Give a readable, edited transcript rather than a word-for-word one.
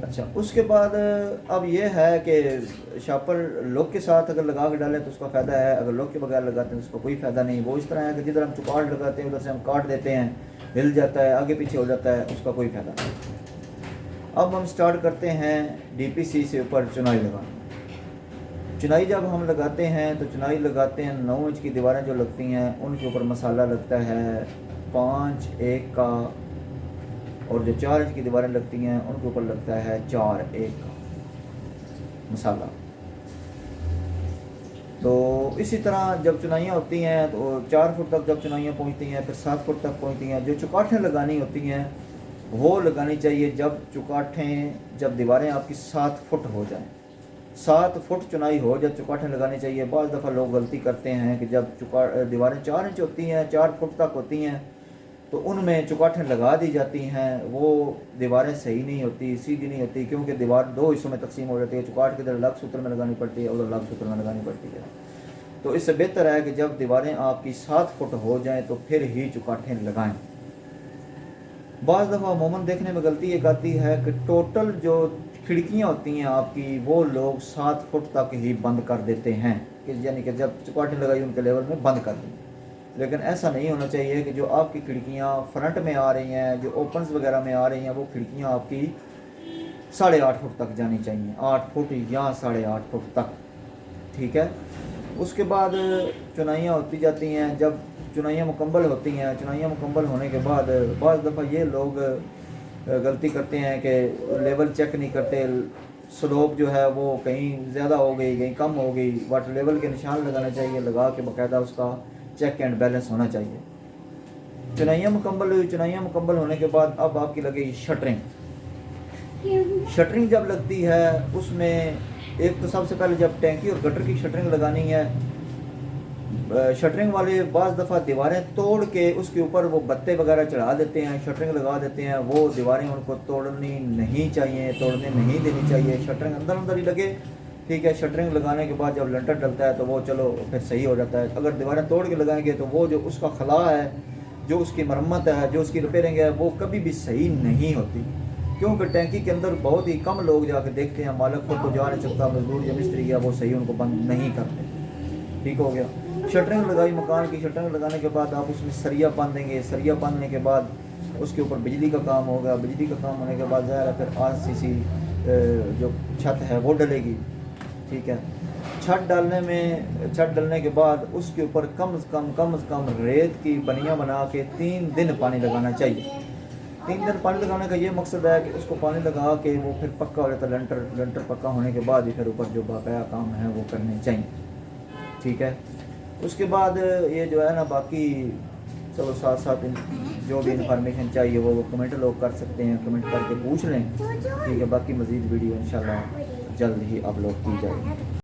अच्छा, उसके बाद अब ये है कि शापर लॉक के साथ अगर लगा के डालें तो उसका फ़ायदा है, अगर लॉक के बगैर लगाते हैं तो उसका कोई फ़ायदा नहीं। वो इस तरह है कि जिधर हम चुकाट लगाते हैं उधर से हम काट देते हैं, हिल जाता है, आगे पीछे हो जाता है, उसका कोई फ़ायदा नहीं। अब हम स्टार्ट करते हैं DPC से ऊपर चुनाई लगाना। चुनाई जब हम लगाते हैं तो चुनाई लगाते हैं 9 इंच की दीवारें जो लगती हैं उनके ऊपर मसाला लगता है 5-1 का, और जो 4 इंच की दीवारें लगती हैं उनके ऊपर लगता है 4-1 का मसाला। तो इसी तरह जब चुनाइयाँ होती हैं तो 4 फुट तक जब चुनाइयाँ पहुँचती हैं, फिर 7 फुट तक पहुँचती हैं। जो चुकाठें लगानी होती हैं वो लगानी चाहिए जब दीवारें आपकी 7 फुट हो जाएं। 7 फुट चुनाई हो जब चुकाठें लगानी चाहिए। बाज़ दफ़ा लोग गलती करते हैं कि जब दीवारें 4 इंच होती हैं, 4 फुट तक होती हैं, तो उनमें चुकाठें लगा दी जाती हैं। वो दीवारें सही नहीं होती, सीधी नहीं होती, क्योंकि दीवार 2 हिस्सों में तकसीम हो जाती है। चुकाट किधर अलग सूत्र में लगानी पड़ती है, उधर अलग सूत्र में लगानी पड़ती है। तो इससे बेहतर है कि जब दीवारें आपकी 7 फुट हो जाएं तो फिर ही चुकाठें लगाएं। बाज़ दफ़ा अमूमन देखने में गलती एक आती है कि टोटल जो खिड़कियाँ होती हैं आपकी वो लोग 7 फुट तक ही बंद कर देते हैं, कि यानी कि जब चुकाटें लगाई उनके लेवल में बंद कर दी। लेकिन ऐसा नहीं होना चाहिए कि जो आपकी खिड़कियाँ फ्रंट में आ रही हैं, जो ओपन्स वगैरह में आ रही हैं, वो खिड़कियाँ आपकी 8.5 फुट तक जानी चाहिए, 8 फुट या 8.5 फुट तक। ठीक है। उसके बाद चुनाइयाँ होती जाती हैं। जब चुनाइयाँ मुकम्मल होती हैं, चुनाइयाँ मुकम्मल होने के बाद बाज़ दफ़ा ये लोग गलती करते हैं कि लेवल चेक नहीं करते। स्लोप जो है वो कहीं ज़्यादा हो गई, कहीं कम हो गई। वाटर लेवल के निशान लगाने चाहिए, लगा के बाकायदा उसका चेक एंड बैलेंस होना चाहिए। चुनाइयाँ मुकम्मल हुई, चुनाइयाँ मुकम्मल होने के बाद अब आपकी लगेगी शटरिंग। शटरिंग जब लगती है उसमें एक तो सबसे पहले जब टैंकी और गटर की शटरिंग लगानी है, शटरिंग वाले बाज़ दफ़ा दीवारें तोड़ के उसके ऊपर वो बत्ते वगैरह चढ़ा देते हैं, शटरिंग लगा देते हैं। वो दीवारें उनको तोड़नी नहीं चाहिए, तोड़ने नहीं देनी चाहिए, शटरिंग अंदर अंदर ही लगे। ठीक है। शटरिंग लगाने के बाद जब लंटर डलता है तो वो चलो फिर सही हो जाता है। अगर दीवारें तोड़ के लगाएंगे तो वो जो उसका खला है, जो उसकी मरम्मत है, जो उसकी रिपेयरिंग है, वो कभी भी सही नहीं होती, क्योंकि टैंकी के अंदर बहुत ही कम लोग जाके देखते हैं। मालिक खुद तो जा नहीं सकता, मजदूर या मिस्त्री गया, वो सही उनको बंद नहीं करते। ठीक हो गया। शटरिंग लगाई, मकान की शटरिंग लगाने के बाद आप उसमें सरिया बांधेंगे। सरिया बांधने के बाद उसके ऊपर बिजली का काम होगा। बिजली का काम होने के बाद ज़ाहिर है फिर RCC जो छत है वो डलेगी। ठीक है। छत डालने के बाद उसके ऊपर कम से कम रेत की बनियाँ बना के 3 दिन पानी लगाना चाहिए। 3 दिन पानी लगाने का ये मकसद है कि उसको पानी लगा के वो फिर पक्का हो जाता है। लंटर पक्का होने के बाद ही फिर ऊपर जो बकाया काम है वो करने चाहिए। ठीक है। उसके बाद ये जो है ना बाकी चलो साथ साथ जो भी इंफॉर्मेशन चाहिए वो कमेंट लोग कर सकते हैं, कमेंट करके पूछ लें। ठीक है। बाकी मज़ीद वीडियो इंशाल्लाह जल्द ही अपलोड की जाएगी।